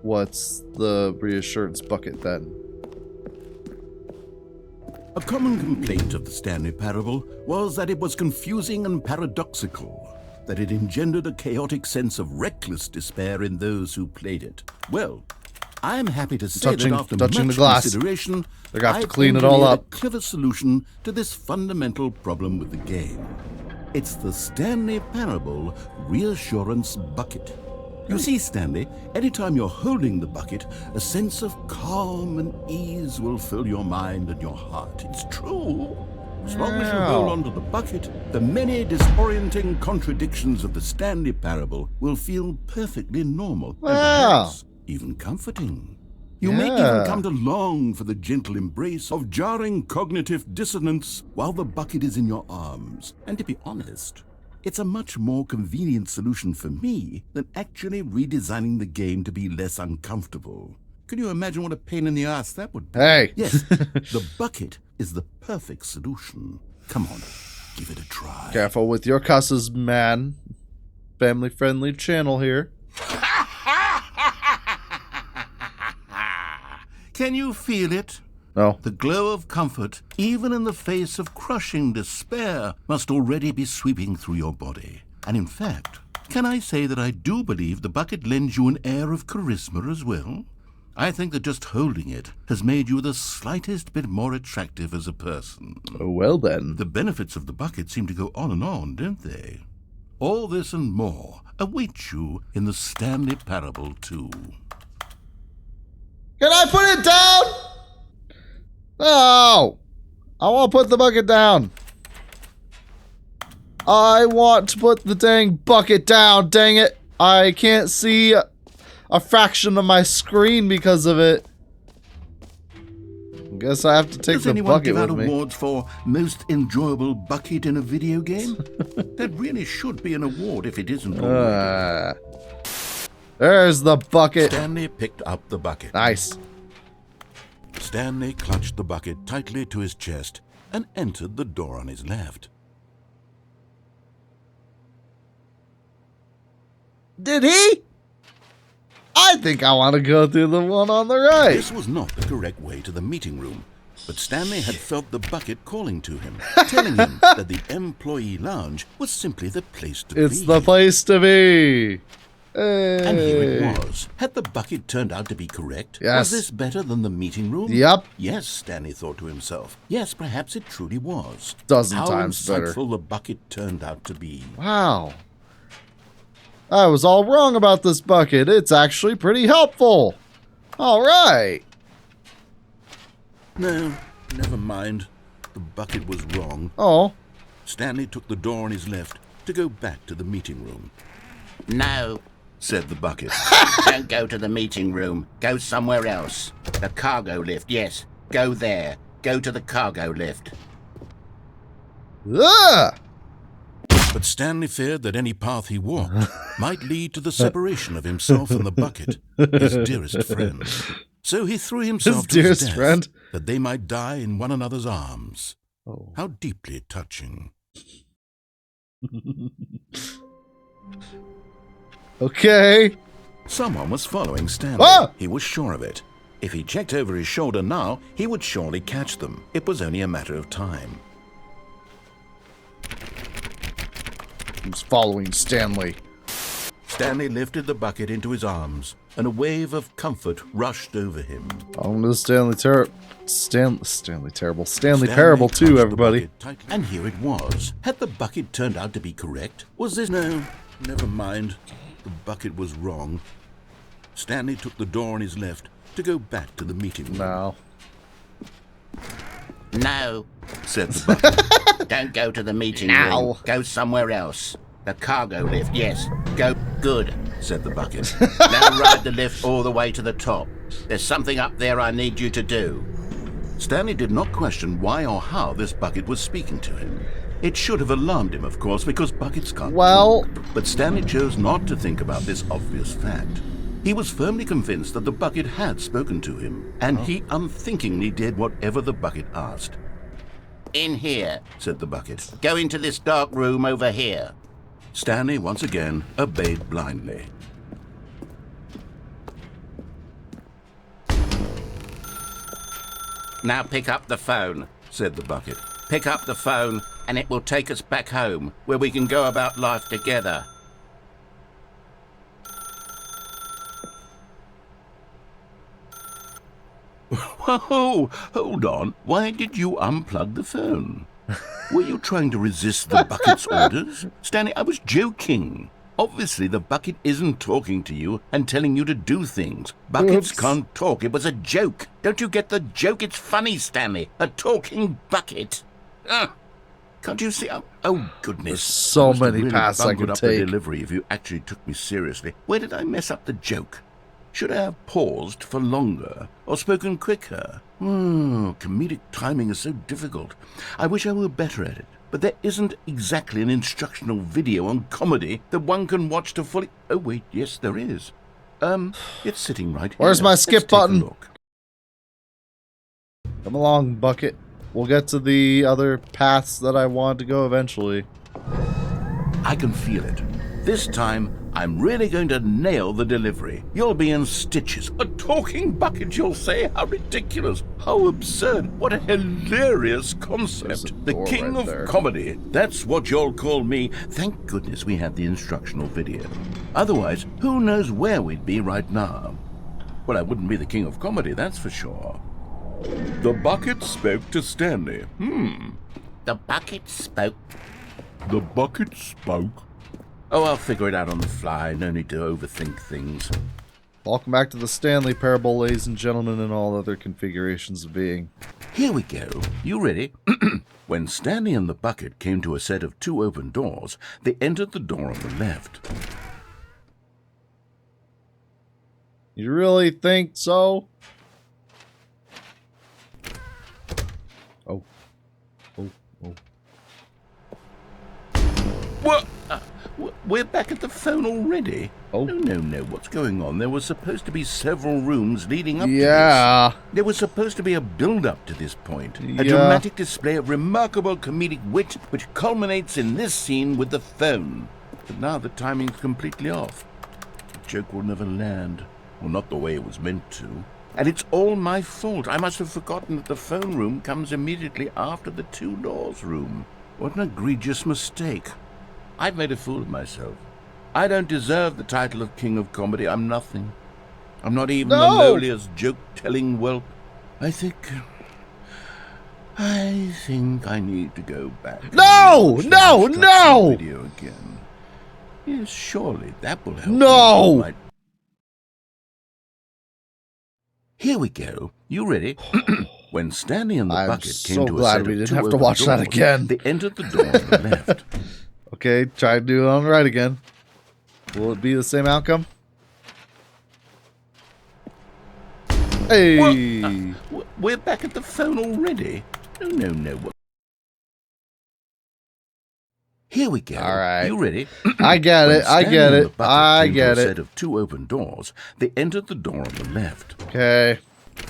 What's the reassurance bucket then? A common complaint of the Stanley parable was that it was confusing and paradoxical, that it engendered a chaotic sense of reckless despair in those who played it. Well, I'm happy to say that after much consideration, they're going to have to clean it all up. A clever solution to this fundamental problem with the game. It's the Stanley Parable Reassurance Bucket. You see, Stanley, anytime you're holding the bucket, a sense of calm and ease will fill your mind and your heart. It's true. As long as you hold onto the bucket, the many disorienting contradictions of the Stanley Parable will feel perfectly normal and perhaps even comforting. You may even come to long for the gentle embrace of jarring cognitive dissonance while the bucket is in your arms. And to be honest, it's a much more convenient solution for me than actually redesigning the game to be less uncomfortable. Can you imagine what a pain in the ass that would be? Hey! Yes, the bucket is the perfect solution. Come on, give it a try. Careful with your cusses, man. Family-friendly channel here. Can you feel it? No. The glow of comfort, even in the face of crushing despair, must already be sweeping through your body. And in fact, can I say that I do believe the bucket lends you an air of charisma as well? I think that just holding it has made you the slightest bit more attractive as a person. Oh, well then. The benefits of the bucket seem to go on and on, don't they? All this and more await you in the Stanley Parable 2. Can I put it down? No! I want to put the bucket down. I want to put the dang bucket down, dang it. I can't see a fraction of my screen because of it. I guess I have to take the bucket with me. Does anyone give out awards for most enjoyable bucket in a video game? That really should be an award if it isn't already. There's the bucket. Stanley picked up the bucket. Nice. Stanley clutched the bucket tightly to his chest and entered the door on his left. Did he? I think I want to go through the one on the right. This was not the correct way to the meeting room, but Stanley had felt the bucket calling to him, telling him that the employee lounge was simply the place to be. It's the place to be. Hey. And here it was. Had the bucket turned out to be correct? Yes. Was this better than the meeting room? Yep. Yes, Stanley thought to himself. Yes, perhaps it truly was. Dozen times better. How insightful the bucket turned out to be. Wow. I was all wrong about this bucket. It's actually pretty helpful. All right. No, never mind. The bucket was wrong. Oh. Stanley took the door on his left to go back to the meeting room. No, said the bucket. Don't go to the meeting room. Go somewhere else. The cargo lift, yes. Go there. Go to the cargo lift. Ugh! But Stanley feared that any path he walked might lead to the separation of himself and the bucket, his dearest friend. So he threw himself to his death, that they might die in one another's arms. Oh. How deeply touching. Okay. Someone was following Stanley. Ah! He was sure of it. If he checked over his shoulder now, he would surely catch them. It was only a matter of time. Who's following Stanley? Stanley lifted the bucket into his arms, and a wave of comfort rushed over him. On to the Stanley Parable 2, everybody. And here it was. Had the bucket turned out to be correct? Was this... No, never mind. The bucket was wrong. Stanley took the door on his left to go back to the meeting room. No, said the bucket. Don't go to the meeting room. Go somewhere else. The cargo lift, yes. Go. Good, said the bucket. Now ride the lift all the way to the top. There's something up there I need you to do. Stanley did not question why or how this bucket was speaking to him. It should have alarmed him, of course, because buckets can't talk. But Stanley chose not to think about this obvious fact. He was firmly convinced that the bucket had spoken to him, and he unthinkingly did whatever the bucket asked. In here, said the bucket. Go into this dark room over here. Stanley once again obeyed blindly. Now pick up the phone, said the bucket. Pick up the phone and it will take us back home, where we can go about life together. Whoa, hold on. Why did you unplug the phone? Were you trying to resist the bucket's orders? Stanley, I was joking. Obviously, the bucket isn't talking to you and telling you to do things. Buckets can't talk. It was a joke. Don't you get the joke? It's funny, Stanley. A talking bucket. Can't you see? Oh goodness. There's so many really paths I could up take. The delivery if you actually took me seriously. Where did I mess up the joke? Should I have paused for longer or spoken quicker? Comedic timing is so difficult. I wish I were better at it. But there isn't exactly an instructional video on comedy that one can watch to fully... Oh, wait, yes, there is. It's sitting right here. Where's my skip button? Look. Come along, bucket. We'll get to the other paths that I want to go eventually. I can feel it. This time, I'm really going to nail the delivery. You'll be in stitches. A talking bucket, you'll say? How ridiculous. How absurd. What a hilarious concept. The king of comedy. That's what you'll call me. Thank goodness we had the instructional video. Otherwise, who knows where we'd be right now? Well, I wouldn't be the king of comedy, that's for sure. The bucket spoke to Stanley. The bucket spoke? The bucket spoke? Oh, I'll figure it out on the fly. No need to overthink things. Welcome back to the Stanley Parable, ladies and gentlemen, and all other configurations of being. Here we go. You ready? When Stanley and the bucket came to a set of 2 open doors, they entered the door on the left. You really think so? Oh. What? We're back at the phone already? Oh. No. What's going on? There were supposed to be several rooms leading up to this. There was supposed to be a build-up to this point. A dramatic display of remarkable comedic wit, which culminates in this scene with the phone. But now the timing's completely off. The joke will never land. Well, not the way it was meant to. And it's all my fault. I must have forgotten that the phone room comes immediately after the 2 doors room. What an egregious mistake. I've made a fool of myself. I don't deserve the title of King of Comedy. I'm nothing. I'm not even the lowliest joke-telling whelp. I think I need to go back. No! Video again. Yes, surely that will help. No! Here we go. You ready? When Stanley and the bucket came to a set of 2 I'm so glad we didn't have to watch that again. They entered the door on the left. Okay, try to do it on the right again. Will it be the same outcome? Hey! We're back at the phone already? No. Here we go. All right. You ready? I get it. I get it. I get it. Set of 2 open doors. They entered the door on the left. Okay.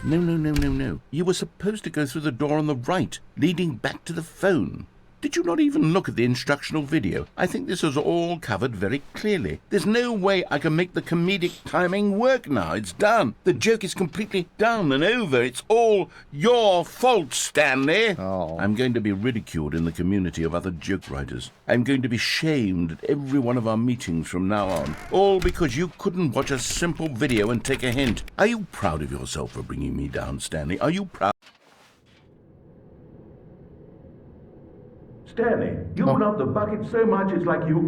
No. You were supposed to go through the door on the right, leading back to the phone. Did you not even look at the instructional video? I think this is all covered very clearly. There's no way I can make the comedic timing work now. It's done. The joke is completely done and over. It's all your fault, Stanley. Oh. I'm going to be ridiculed in the community of other joke writers. I'm going to be shamed at every one of our meetings from now on. All because you couldn't watch a simple video and take a hint. Are you proud of yourself for bringing me down, Stanley? Are you proud? Stanley, you love the bucket so much it's like you...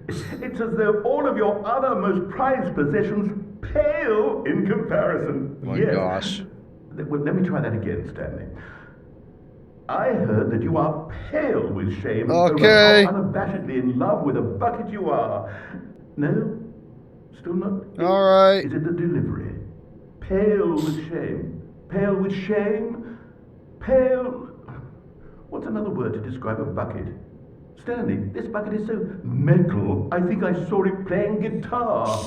it's as though all of your other most prized possessions pale in comparison. Oh my gosh. Well, let me try that again, Stanley. I heard that you are pale with shame Okay. over how unabashedly in love with a bucket you are. No? Still not? All right. Is it the delivery? Pale with shame. Pale with shame? Pale... What's another word to describe a bucket? Stanley, this bucket is so metal. I think I saw it playing guitar.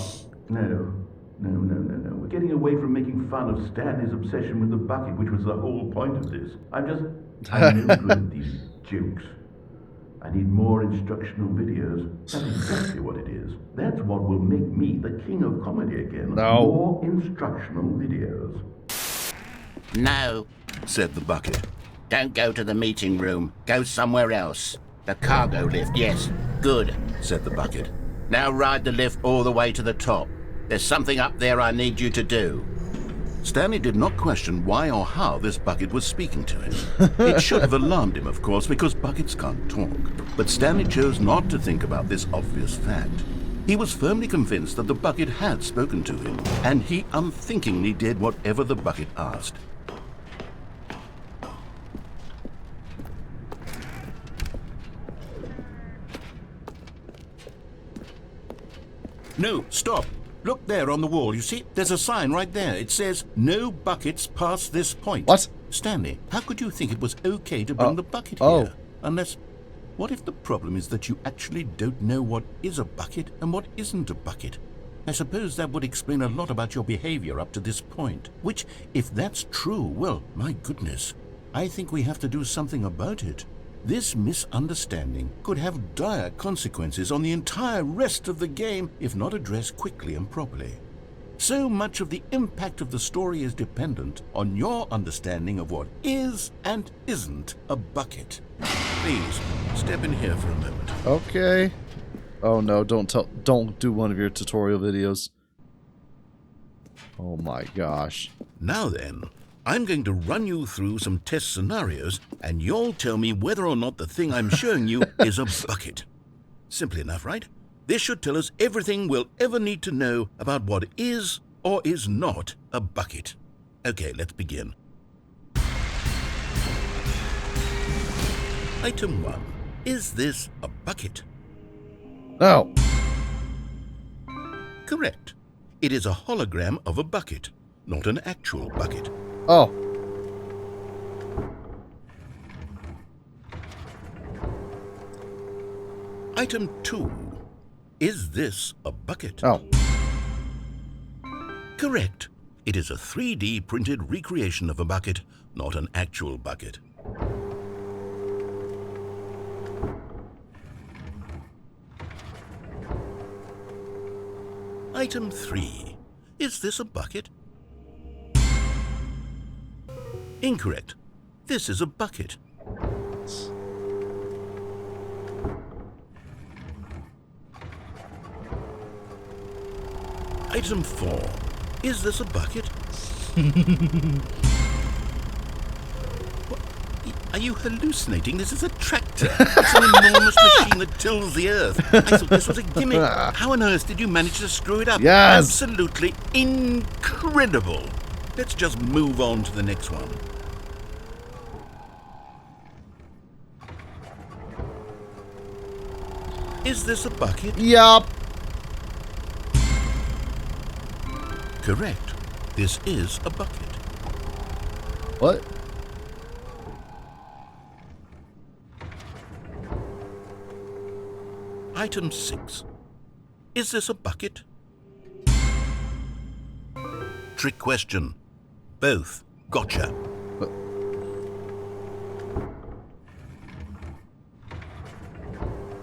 No. We're getting away from making fun of Stanley's obsession with the bucket, which was the whole point of this. I'm no good at these jokes. I need more instructional videos. That's exactly what it is. That's what will make me the king of comedy again. No. More instructional videos. No. said the bucket. Don't go to the meeting room. Go somewhere else. The cargo lift, yes. Good, Said the bucket. now ride the lift all the way to the top. There's something up there I need you to do. Stanley did not question why or how this bucket was speaking to him. It should have alarmed him, of course, because buckets can't talk. But Stanley chose not to think about this obvious fact. He was firmly convinced that the bucket had spoken to him, and he unthinkingly did whatever the bucket asked. No, stop. Look there on the wall, you see? There's a sign right there. It says, "No buckets past this point." What? Stanley, how could you think it was okay to bring the bucket oh. here? Unless... What if the problem is that you actually don't know what is a bucket and what isn't a bucket? I suppose that would explain a lot about your behavior up to this point. Which, if that's true, well, my goodness, I think we have to do something about it. This misunderstanding could have dire consequences on the entire rest of the game if not addressed quickly and properly. So much of the impact of the story is dependent on your understanding of what is and isn't a bucket. Please, step in here for a moment. Okay. Oh no, don't do one of your tutorial videos. Oh my gosh. Now then, I'm going to run you through some test scenarios, and you'll tell me whether or not the thing I'm showing you is a bucket. Simple enough, right? This should tell us everything we'll ever need to know about what is or is not a bucket. Okay, let's begin. Item 1. Is this a bucket? No. Correct. It is a hologram of a bucket, not an actual bucket. Oh. Item 2. Is this a bucket? Oh. Correct. It is a 3D printed recreation of a bucket, not an actual bucket. Item 3. Is this a bucket? Incorrect. This is a bucket. Item 4. Is this a bucket? What? Are you hallucinating? This is a tractor. It's an enormous machine that tills the earth. I thought this was a gimmick. How on earth did you manage to screw it up? Yes. Absolutely incredible. Let's just move on to the next one. Is this a bucket? Yup. Correct. This is a bucket. What? Item 6. Is this a bucket? Trick question. Both. Gotcha.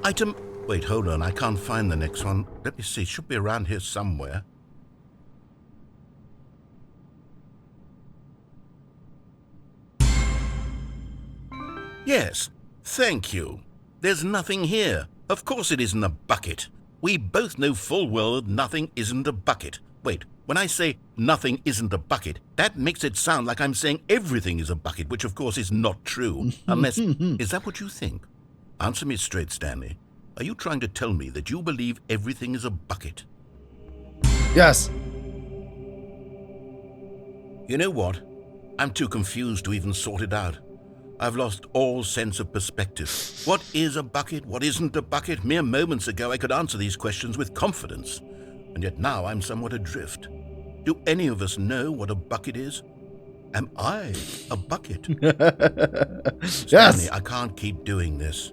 Item... Wait, hold on. I can't find the next one. Let me see. It should be around here somewhere. Yes. Thank you. There's nothing here. Of course it isn't a bucket. We both know full well that nothing isn't a bucket. Wait, when I say nothing isn't a bucket, that makes it sound like I'm saying everything is a bucket, which of course is not true. Unless, is that what you think? Answer me straight, Stanley. Are you trying to tell me that you believe everything is a bucket? Yes. You know what? I'm too confused to even sort it out. I've lost all sense of perspective. What is a bucket? What isn't a bucket? Mere moments ago I could answer these questions with confidence. And yet now I'm somewhat adrift. Do any of us know what a bucket is? Am I a bucket? Yes. Stanley, I can't keep doing this.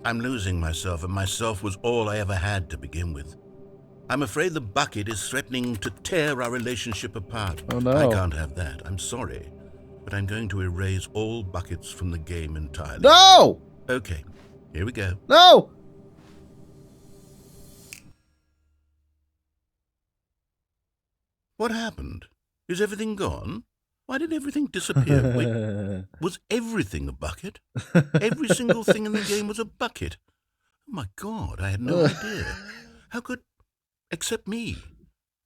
I'm losing myself, and myself was all I ever had to begin with. I'm afraid the bucket is threatening to tear our relationship apart. Oh, no. I can't have that. I'm sorry. But I'm going to erase all buckets from the game entirely. No. Okay, here we go. No. What happened? Is everything gone? Why did everything disappear? Wait, was everything a bucket? Every single thing in the game was a bucket. Oh my God, I had no idea. How could... except me.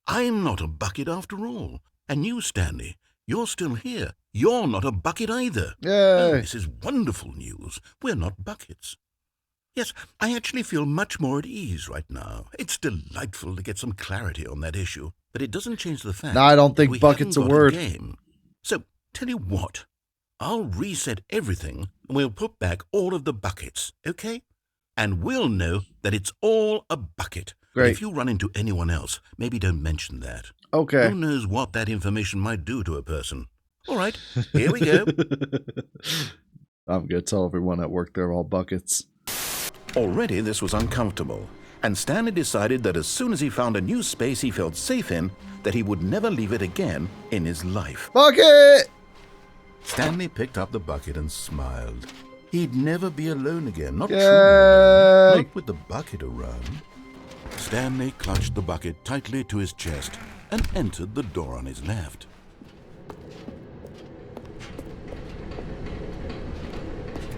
I'm not a bucket after all. And you, Stanley, you're still here. You're not a bucket either. Yay. Oh, this is wonderful news. We're not buckets. Yes, I actually feel much more at ease right now. It's delightful to get some clarity on that issue, but it doesn't change the fact No, I don't that think we bucket's a haven't got word. Game. So, tell you what, I'll reset everything and we'll put back all of the buckets, okay? And we'll know that it's all a bucket. But Great. if you run into anyone else, maybe don't mention that. Okay. Who knows what that information might do to a person? All right, here we go. I'm going to tell everyone at work they're all buckets. Already this was uncomfortable, and Stanley decided that as soon as he found a new space he felt safe in, that he would never leave it again in his life. Bucket! Stanley picked up the bucket and smiled. He'd never be alone again, not Yay! truly alone, not with the bucket around. Stanley clutched the bucket tightly to his chest and entered the door on his left.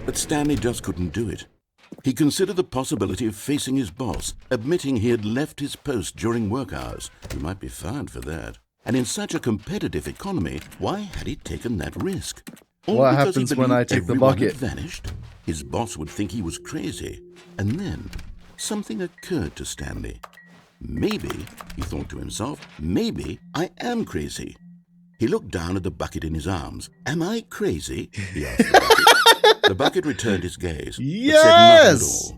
But Stanley just couldn't do it. He considered the possibility of facing his boss, admitting he had left his post during work hours. He might be fired for that. And in such a competitive economy, why had he taken that risk? All What because he happens when I believed take the everyone had bucket? vanished? His boss would think he was crazy. And then something occurred to Stanley. Maybe, he thought to himself, maybe I am crazy. He looked down at the bucket in his arms. Am I crazy? He asked the bucket. The bucket returned his gaze, but said nothing at all.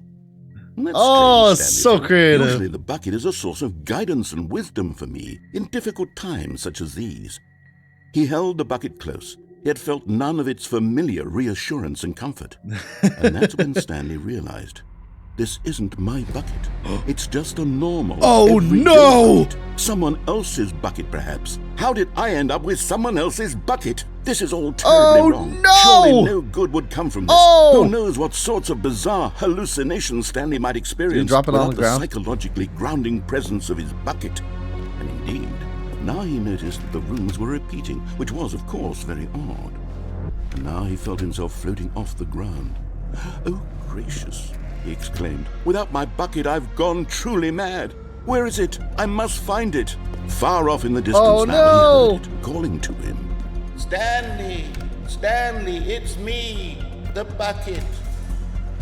That's Oh, strange, Stanley so thought. creative. Usually the bucket is a source of guidance and wisdom for me in difficult times such as these. He held the bucket close, yet felt none of its familiar reassurance and comfort. And that's when Stanley realized, this isn't my bucket. It's just a normal, Oh, everyday no! bucket. Someone else's bucket, perhaps. How did I end up with someone else's bucket? This is all terribly wrong. no! Surely no good would come from this. Oh! Who knows what sorts of bizarre hallucinations Stanley might experience drop it on without the ground? psychologically grounding presence of his bucket. And indeed, now he noticed that the rooms were repeating, which was, of course, very odd. And now he felt himself floating off the ground. Oh, gracious, he exclaimed. Without my bucket, I've gone truly mad. Where is it? I must find it. Far off in the distance Oh, now, no! he heard it, calling to him. Stanley! Stanley, it's me, the bucket.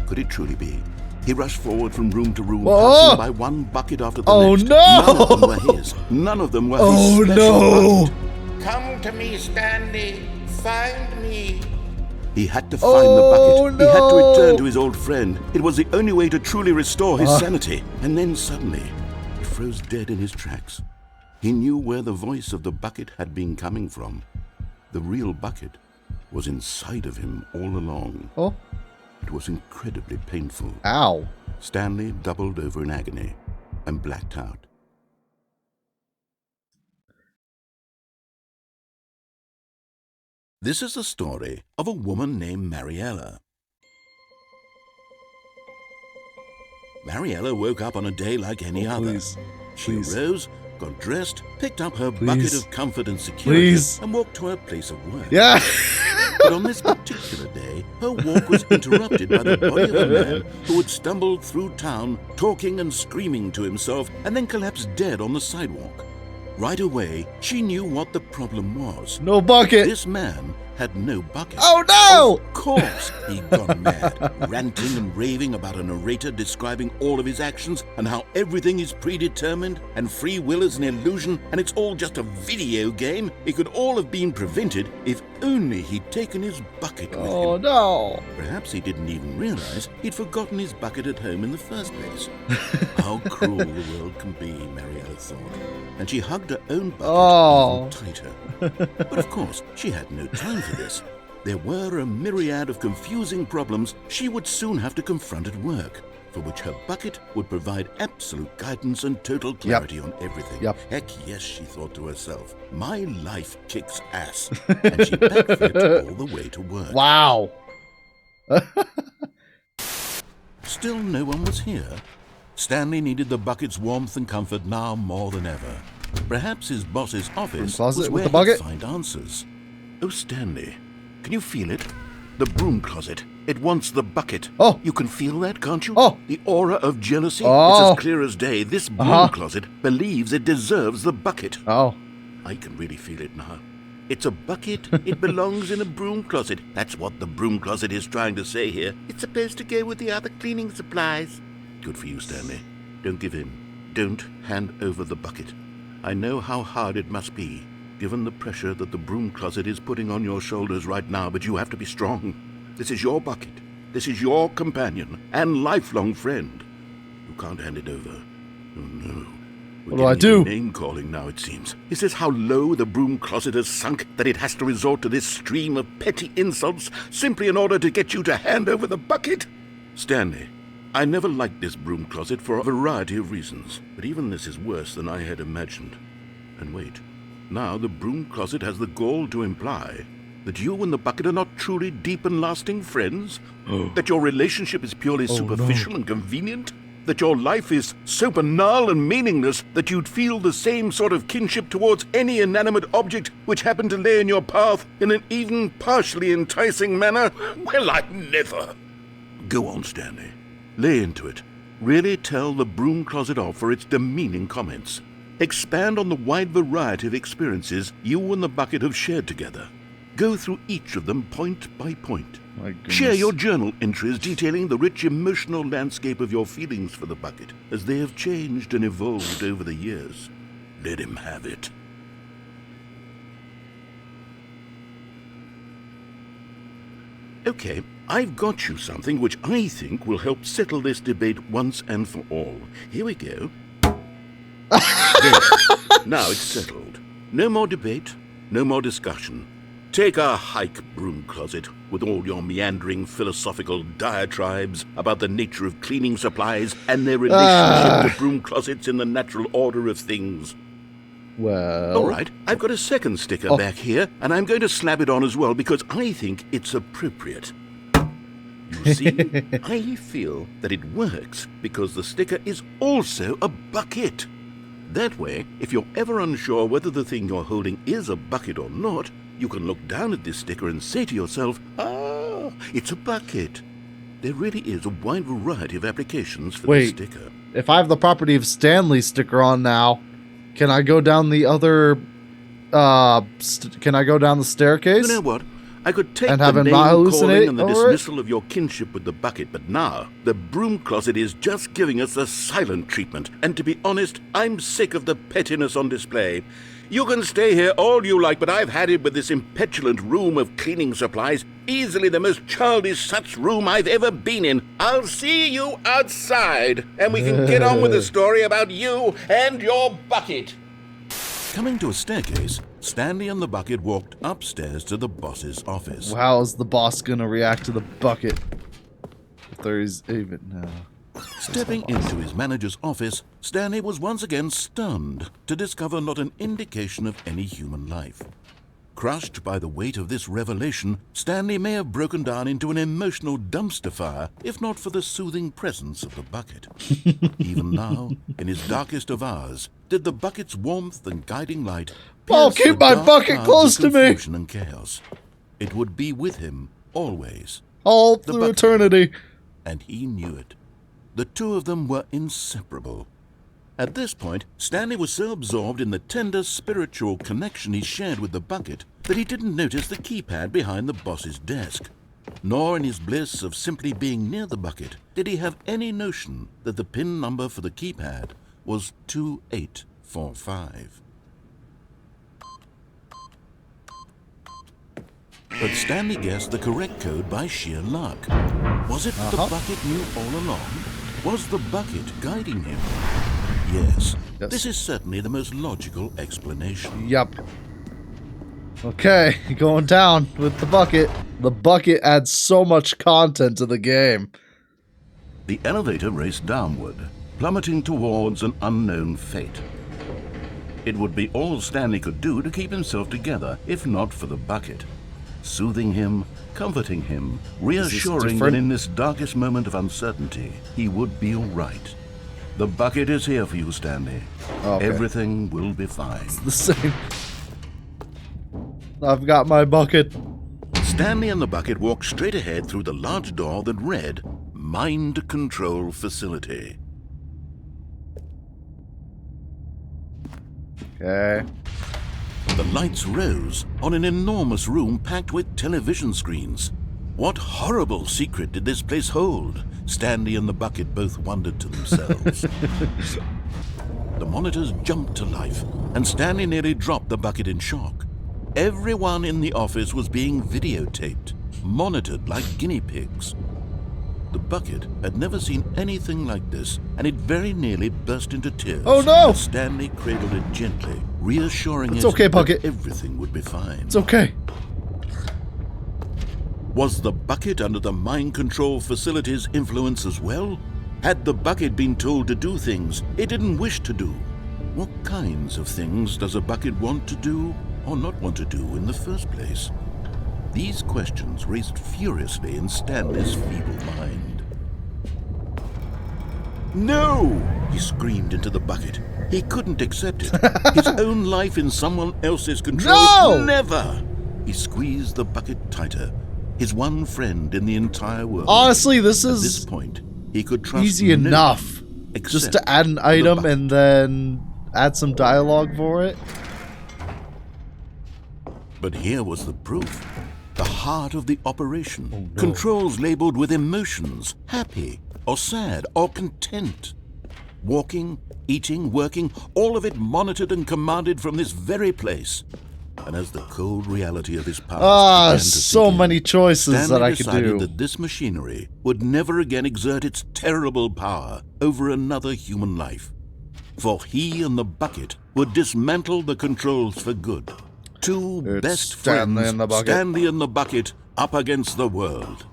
Could it truly be? He rushed forward from room to room, Whoa! passing by one bucket after the Oh, next. no! None of them were his. None of them were Oh, his special no! bucket. Come to me, Stanley. Find me. He had to find the Oh, bucket. He had to no! return to his old friend. It was the only way to truly restore his sanity. And then suddenly, he froze dead in his tracks. He knew where the voice of the bucket had been coming from. The real bucket was inside of him all along. Oh, It was incredibly painful. ow. Stanley doubled over in agony and blacked out. This is the story of a woman named Mariella. Mariella woke up on a day like any other. Please. She Please. arose, got dressed, picked up her Please. bucket of comfort and security, Please. and walked to her place of work. Yeah. But on this particular day, her walk was interrupted by the body of a man who had stumbled through town, talking and screaming to himself, and then collapsed dead on the sidewalk. Right away, she knew what the problem was. No bucket. This man had no bucket. Oh, no! Of course he'd gone mad, ranting and raving about a narrator describing all of his actions and how everything is predetermined and free will is an illusion and it's all just a video game. It could all have been prevented if only he'd taken his bucket with Oh, him. no. Perhaps he didn't even realize he'd forgotten his bucket at home in the first place. How cruel the world can be, Mariella thought. And she hugged her own bucket Oh. even tighter. But of course, she had no time for this. There were a myriad of confusing problems she would soon have to confront at work, for which her bucket would provide absolute guidance and total clarity on everything. Yep. Heck yes, she thought to herself. My life kicks ass. And she backflipped all the way to work. Wow. Still no one was here. Stanley needed the bucket's warmth and comfort now more than ever. Perhaps his boss's office Closet was with where the bucket? he'd find answers. Oh, Stanley, can you feel it? The broom closet. It wants the bucket. Oh. You can feel that, can't you? Oh. The aura of jealousy. Oh. It's as clear as day. This broom closet believes it deserves the bucket. Oh. I can really feel it now. It's a bucket. It belongs in a broom closet. That's what the broom closet is trying to say here. It's supposed to go with the other cleaning supplies. Good for you, Stanley. Don't give in. Don't hand over the bucket. I know how hard it must be, given the pressure that the broom closet is putting on your shoulders right now, but you have to be strong. This is your bucket. This is your companion and lifelong friend. You can't hand it over. Oh, no. What do I do? Name-calling now, it seems. Is this how low the broom closet has sunk, that it has to resort to this stream of petty insults simply in order to get you to hand over the bucket? Stanley, I never liked this broom closet for a variety of reasons, but even this is worse than I had imagined. And wait, now the broom closet has the gall to imply that you and the bucket are not truly deep and lasting friends? That your relationship is purely superficial and convenient? That your life is so banal and meaningless that you'd feel the same sort of kinship towards any inanimate object which happened to lay in your path in an even partially enticing manner? Well, I never. Go on, Stanley. Lay into it. Really tell the broom closet off for its demeaning comments. Expand on the wide variety of experiences you and the bucket have shared together. Go through each of them point by point. Share your journal entries detailing the rich emotional landscape of your feelings for the bucket as they have changed and evolved over the years. Let him have it. Okay, I've got you something which I think will help settle this debate once and for all. Here we go. There. Now it's settled. No more debate, no more discussion. Take a hike, broom closet, with all your meandering philosophical diatribes about the nature of cleaning supplies and their relationship to broom closets in the natural order of things. Well... All right, I've got a second sticker back here, and I'm going to slap it on as well because I think it's appropriate. You see, I feel that it works because the sticker is also a bucket. That way, if you're ever unsure whether the thing you're holding is a bucket or not, you can look down at this sticker and say to yourself, ah, it's a bucket. There really is a wide variety of applications for this sticker. If I have the Property of Stanley sticker on now, can I go down the other, can I go down the staircase? You know what? I could take and the have him name not calling hallucinate and the over dismissal of your kinship with the bucket, but now the broom closet is just giving us the silent treatment. And to be honest, I'm sick of the pettiness on display. You can stay here all you like, but I've had it with this impetulant room of cleaning supplies. Easily the most childish such room I've ever been in. I'll see you outside, and we can get on with the story about you and your bucket. Coming to a staircase, Stanley and the bucket walked upstairs to the boss's office. How's the boss gonna react to the bucket? If there is even... Stepping into his manager's office, Stanley was once again stunned to discover not an indication of any human life. Crushed by the weight of this revelation, Stanley may have broken down into an emotional dumpster fire if not for the soothing presence of the bucket. Even now, in his darkest of hours, did the bucket's warmth and guiding light pierce keep the my dark bucket clouds close of to me. confusion and chaos. It would be with him always. All The through bucket. eternity. And he knew it. The two of them were inseparable. At this point, Stanley was so absorbed in the tender spiritual connection he shared with the bucket that he didn't notice the keypad behind the boss's desk. Nor in his bliss of simply being near the bucket did he have any notion that the PIN number for the keypad was 2845. But Stanley guessed the correct code by sheer luck. Was it the bucket knew all along? Was the bucket guiding him? Yes. This is certainly the most logical explanation. Yup. Okay, going down with the bucket. The bucket adds so much content to the game. The elevator raced downward, plummeting towards an unknown fate. It would be all Stanley could do to keep himself together, if not for the bucket. Soothing him, comforting him, reassuring that in this darkest moment of uncertainty, he would be all right. The bucket is here for you, Stanley. Okay. Everything will be fine. The same. I've got my bucket. Stanley and the bucket walked straight ahead through the large door that read, Mind Control Facility. Okay. The lights rose on an enormous room packed with television screens. What horrible secret did this place hold? Stanley and the bucket both wondered to themselves. The monitors jumped to life, and Stanley nearly dropped the bucket in shock. Everyone in the office was being videotaped, monitored like guinea pigs. The bucket had never seen anything like this, and it very nearly burst into tears. Oh no! As Stanley cradled it gently, reassuring It's it okay, Bucket. that everything would be fine. It's okay. Was the bucket under the mind control facility's influence as well? Had the bucket been told to do things it didn't wish to do? What kinds of things does a bucket want to do or not want to do in the first place? These questions raced furiously in Stanley's feeble mind. No! He screamed into the bucket. He couldn't accept it. His own life in someone else's control. No! Never! He squeezed the bucket tighter. His one friend in the entire world. Honestly, this At is this point, he could trust easy no enough. one Just except to add an the item bucket. and then add some dialogue for it. But here was the proof. The heart of the operation. Oh, no. Controls labeled with emotions. Happy, or sad, or content. Walking, eating, working, all of it monitored and commanded from this very place. And as the cold reality of his past began to So sink in, many choices Stanley that I could decided do. that this machinery would never again exert its terrible power over another human life. For he and the bucket would dismantle the controls for good. Two It's best Stanley friends, and the bucket. Stanley and the bucket, up against the world.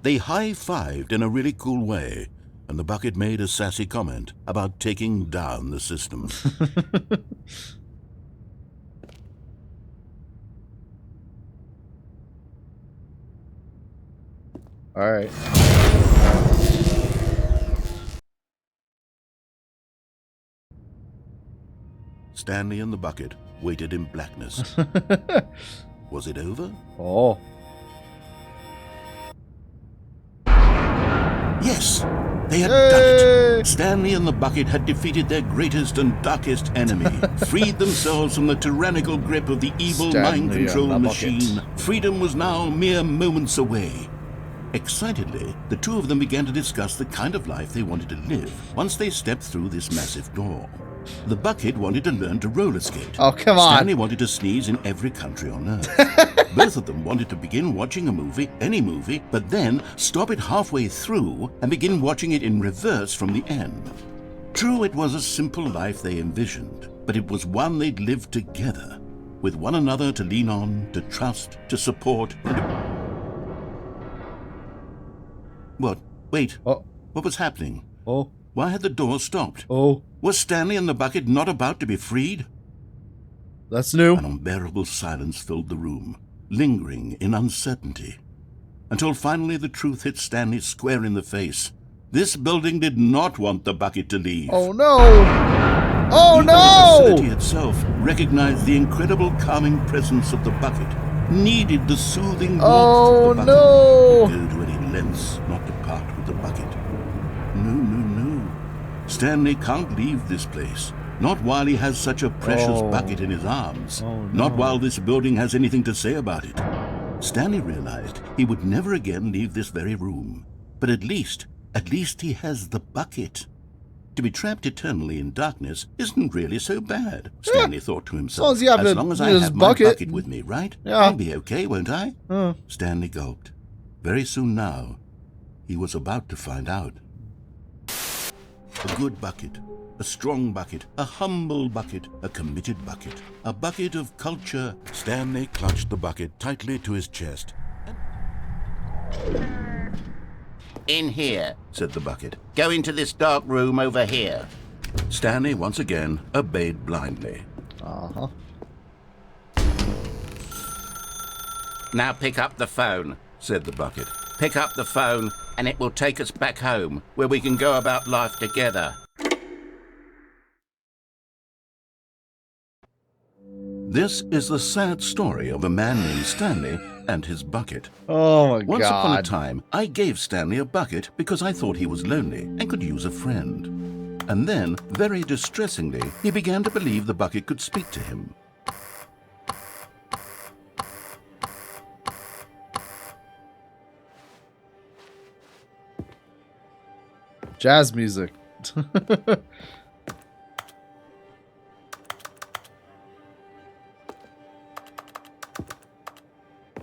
They high-fived in a really cool way, and the bucket made a sassy comment about taking down the system. Alright. Stanley and the bucket waited in blackness. Was it over? Oh. Yes, they had done Yay! it. Stanley and the bucket had defeated their greatest and darkest enemy, freed themselves from the tyrannical grip of the evil Stanley mind and control the machine. bucket. Freedom was now mere moments away. Excitedly, the two of them began to discuss the kind of life they wanted to live once they stepped through this massive door. The bucket wanted to learn to roller skate. Oh, come on. Stanley wanted to sneeze in every country on earth. Both of them wanted to begin watching a movie, any movie, but then stop it halfway through and begin watching it in reverse from the end. True, it was a simple life they envisioned, but it was one they'd lived together, with one another to lean on, to trust, to support. What? Wait. Oh. What was happening? Oh. Why had the door stopped? Oh. Was Stanley and the bucket not about to be freed? That's new. An unbearable silence filled the room, lingering in uncertainty, until finally the truth hit Stanley square in the face. This building did not want the bucket to leave. Oh no! Oh Even the facility no! itself recognized the incredible calming presence of the bucket, needed the soothing warmth Oh of the bucket, no! to go to any lengths not to part with the bucket. No. Stanley can't leave this place. Not while he has such a precious Oh. bucket in his arms. Oh, Not no. while this building has anything to say about it. Stanley realized he would never again leave this very room. But at least he has the bucket. To be trapped eternally in darkness isn't really so bad, Stanley thought to himself. long as you have as long as I his have my bucket. bucket with me, right? Yeah. I'll be okay, won't I? Oh. Stanley gulped. Very soon now, he was about to find out. A good bucket, a strong bucket, a humble bucket, a committed bucket, a bucket of culture. Stanley clutched the bucket tightly to his chest. In here. Said the bucket. Go into this dark room over here. Stanley once again obeyed blindly. Uh-huh. Now pick up the phone. Said the bucket. Pick up the phone and it will take us back home, where we can go about life together. This is the sad story of a man named Stanley and his bucket. Oh my Once upon a god. time, I gave Stanley a bucket because I thought he was lonely and could use a friend. And then, very distressingly, he began to believe the bucket could speak to him. Jazz music.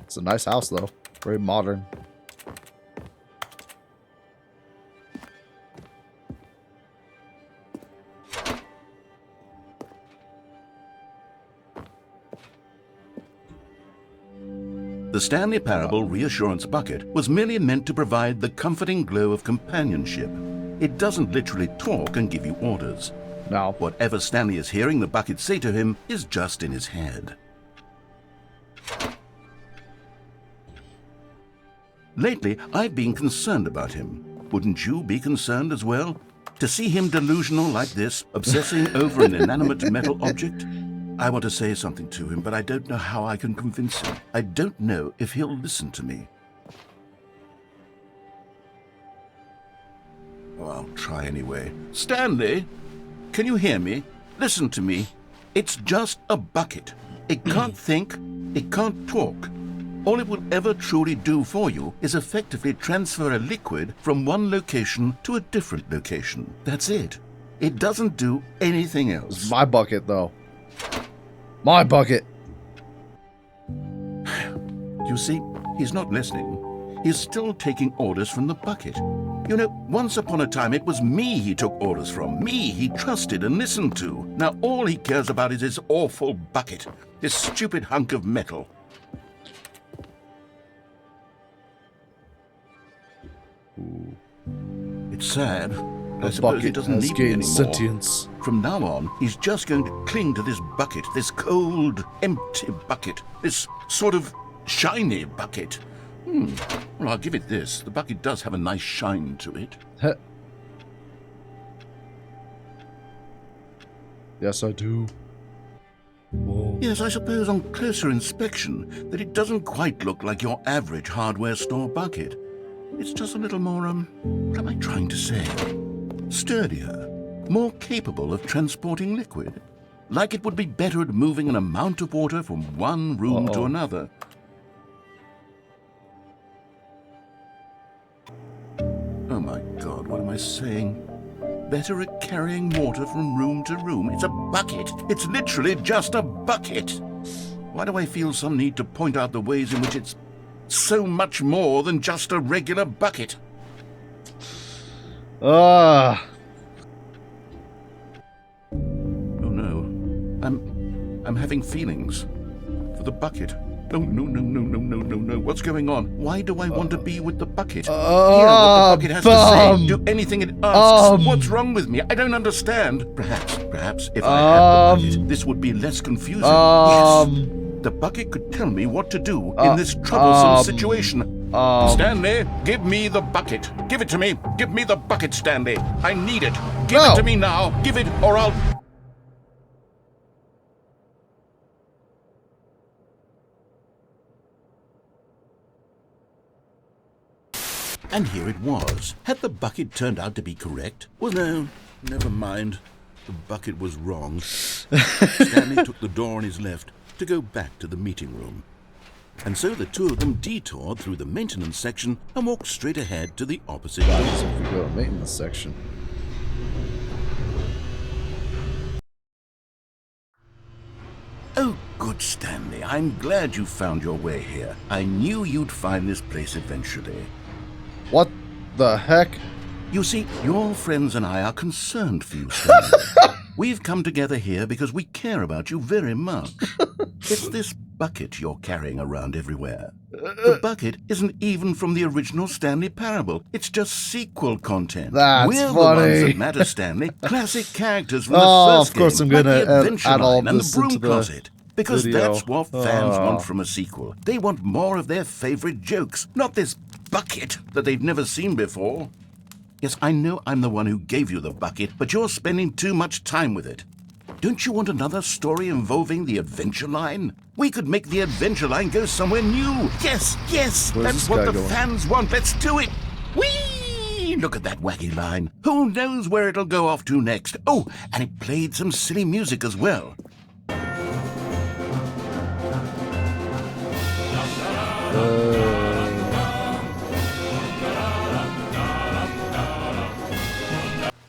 It's a nice house, though. Very modern. The Stanley Parable Reassurance Bucket was merely meant to provide the comforting glow of companionship. It doesn't literally talk and give you orders. No. Whatever Stanley is hearing the bucket say to him is just in his head. Lately, I've been concerned about him. Wouldn't you be concerned as well? To see him delusional like this, obsessing over an inanimate metal object? I want to say something to him, but I don't know how I can convince him. I don't know if he'll listen to me. Oh, I'll try anyway. Stanley, can you hear me? Listen to me. It's just a bucket. It can't think. It can't talk. All it will ever truly do for you is effectively transfer a liquid from one location to a different location. That's it. It doesn't do anything else. It's my bucket, though. My bucket. You see, he's not listening. He's still taking orders from the bucket. You know, once upon a time it was me he took orders from. Me he trusted and listened to. Now all he cares about is his awful bucket. This stupid hunk of metal. It's sad. I The suppose he bucket doesn't has need me gained anymore. sentience. From now on, he's just going to cling to this bucket, this cold, empty bucket, this sort of shiny bucket. Well, I'll give it this. The bucket does have a nice shine to it. Yes, I do. Whoa. Yes, I suppose on closer inspection that it doesn't quite look like your average hardware store bucket. It's just a little more, what am I trying to say? Sturdier, more capable of transporting liquid. Like it would be better at moving an amount of water from one room to another. Oh my God, what am I saying? Better at carrying water from room to room. It's a bucket. It's literally just a bucket. Why do I feel some need to point out the ways in which it's so much more than just a regular bucket? Ah. Oh no. I'm having feelings for the bucket. Oh, no. What's going on? Why do I want to be with the bucket? Hear what the bucket has to say. Do anything it asks. What's wrong with me? I don't understand. Perhaps if I had the bucket, this would be less confusing. Yes. The bucket could tell me what to do in this troublesome situation. Stanley, give me the bucket. Give it to me. Give me the bucket, Stanley. I need it. Give it to me now. Give it or I'll... And here it was. Had the bucket turned out to be correct? Well, no, never mind. The bucket was wrong. Stanley took the door on his left to go back to the meeting room. And so the two of them detoured through the maintenance section and walked straight ahead to the opposite door. If we go to maintenance section. Oh, good Stanley. I'm glad you found your way here. I knew you'd find this place eventually. What the heck? You see, your friends and I are concerned for you, Stanley. We've come together here because we care about you very much. It's this bucket you're carrying around everywhere. The bucket isn't even from the original Stanley Parable. It's just sequel content. That's We're funny. the ones that matter, Stanley. Classic characters from the first of course game, I'm gonna like the Adventure add all Line and this the Broom into the Closet. Because video. that's what fans want from a sequel. They want more of their favorite jokes, not this bucket that they've never seen before. Yes, I know I'm the one who gave you the bucket, but you're spending too much time with it. Don't you want another story involving the adventure line? We could make the adventure line go somewhere new. Yes, yes, Where's that's this what guy the going? fans want. Let's do it. Whee! Look at that wacky line. Who knows where it'll go off to next? Oh, and it played some silly music as well.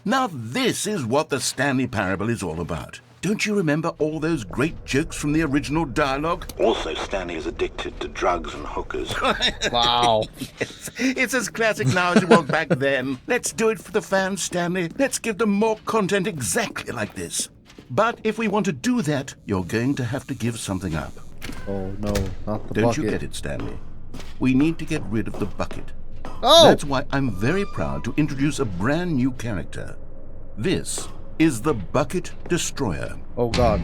Now this is what the Stanley Parable is all about. Don't you remember all those great jokes from the original dialogue? Also, Stanley is addicted to drugs and hookers. Wow. Yes, it's as classic now as it was back then. Let's do it for the fans, Stanley. Let's give them more content exactly like this. But if we want to do that, you're going to have to give something up. Oh no, not the Don't bucket. you get it, Stanley? We need to get rid of the bucket. Oh! That's why I'm very proud to introduce a brand new character. This is the Bucket Destroyer. Oh god.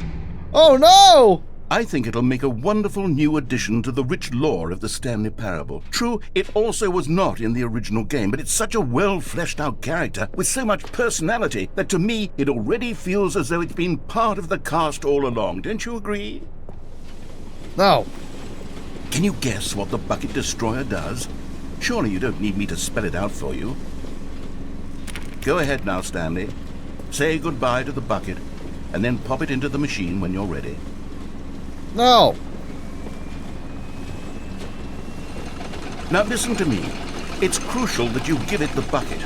Oh no! I think it'll make a wonderful new addition to the rich lore of the Stanley Parable. True, it also was not in the original game, but it's such a well-fleshed-out character with so much personality that to me it already feels as though it's been part of the cast all along. Don't you agree? No. Can you guess what the Bucket Destroyer does? Surely you don't need me to spell it out for you. Go ahead now, Stanley. Say goodbye to the bucket, and then pop it into the machine when you're ready. No. Now listen to me. It's crucial that you give it the bucket.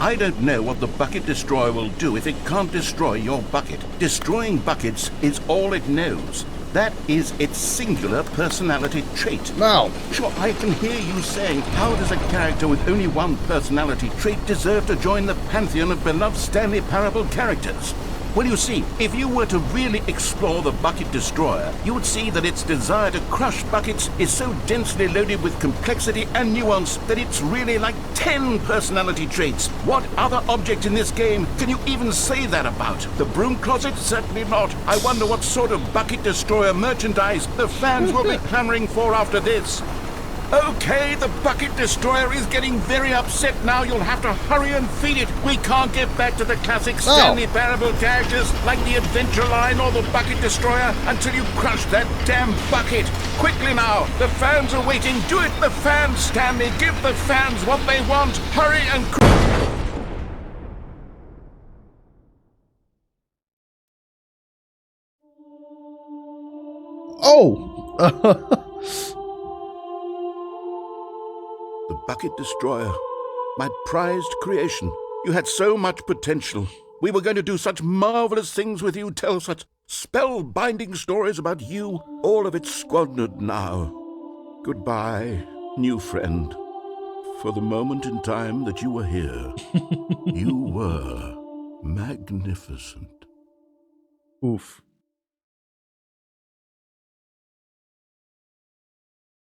I don't know what the Bucket Destroyer will do if it can't destroy your bucket. Destroying buckets is all it knows. That is its singular personality trait. No. Sure, I can hear you saying, how does a character with only one personality trait deserve to join the pantheon of beloved Stanley Parable characters? Well, you see, if you were to really explore the Bucket Destroyer, you would see that its desire to crush buckets is so densely loaded with complexity and nuance that it's really like 10 personality traits. What other object in this game can you even say that about? The broom closet? Certainly not. I wonder what sort of Bucket Destroyer merchandise the fans will be clamoring for after this. Okay, the Bucket Destroyer is getting very upset now. You'll have to hurry and feed it. We can't get back to the classic Stanley Parable characters like the Adventure Line or the Bucket Destroyer until you crush that damn bucket. Quickly now, the fans are waiting. Do it, the fans, Stanley. Give the fans what they want. Hurry and Oh! The Bucket Destroyer, my prized creation. You had so much potential. We were going to do such marvelous things with you, tell such spellbinding stories about you. All of it squandered now. Goodbye, new friend. For the moment in time that you were here, you were magnificent. Oof.